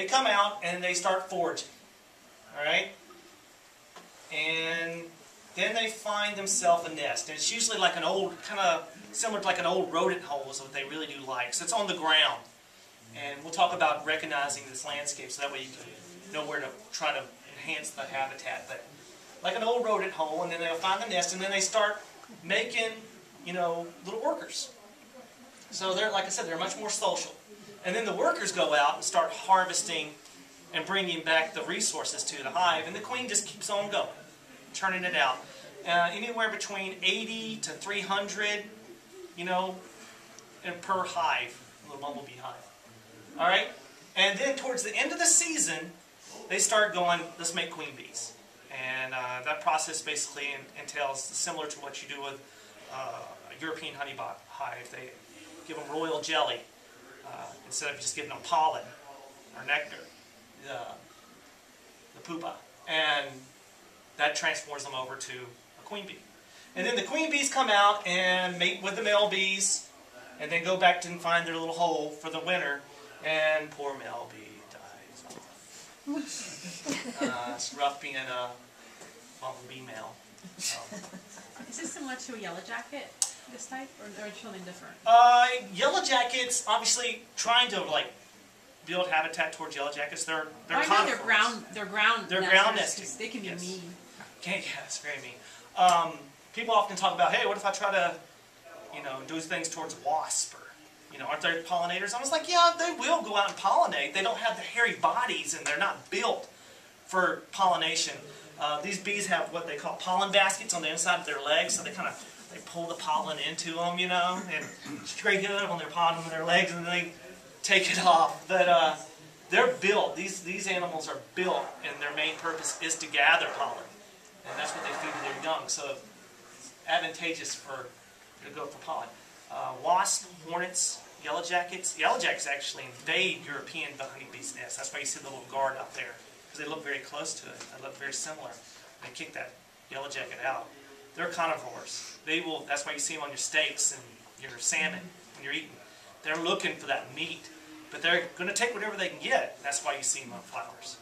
they come out and they start foraging. All right? And then they find themselves a nest. And it's usually like an old, kind of similar to like an old rodent hole is what they really do like. So it's on the ground. And we'll talk about recognizing this landscape so that way you can know where to try to enhance the habitat. But like an old rodent hole, and then they'll find the nest, and then they start making, you know, little workers. So they're, like I said, they're much more social. And then the workers go out and start harvesting and bringing back the resources to the hive, and the queen just keeps on going, turning it out. Anywhere between 80 to 300, you know, and per hive, little bumblebee hive. All right? And then towards the end of the season, they start going, let's make queen bees. And that process basically entails similar to what you do with a European honey hive. They give them royal jelly instead of just giving them pollen or nectar, the pupa. And that transforms them over to a queen bee. And then the queen bees come out and mate with the male bees and then go back and find their little hole for the winter. And poor male bee dies. It's rough being a bumblebee male. So. Is this similar to a yellow jacket, this type, or something different? Yellow jackets, obviously, trying to like build habitat towards yellow jackets. They're ground nesting. They can be mean. Okay, yeah, it's very mean. People often talk about, hey, what if I try to, you know, do things towards wasp or, you know, aren't there pollinators? I was like, yeah, they will go out and pollinate. They don't have the hairy bodies and they're not built for pollination. These bees have what they call pollen baskets on the inside of their legs, so they pull the pollen into them, you know, and scrape it on their pollen with their legs, and then they take it off. But they're built. These animals are built, and their main purpose is to gather pollen, and that's what they feed to their young. So it's advantageous to go for pollen. Wasps, hornets, yellow jackets. Yellow jackets actually invade European honeybees' nests. That's why you see the little guard up there, because they look very close to it. They look very similar. They kick that yellow jacket out. They're carnivores. That's why you see them on your steaks and your salmon when you're eating. They're looking for that meat, but they're going to take whatever they can get. That's why you see them on flowers.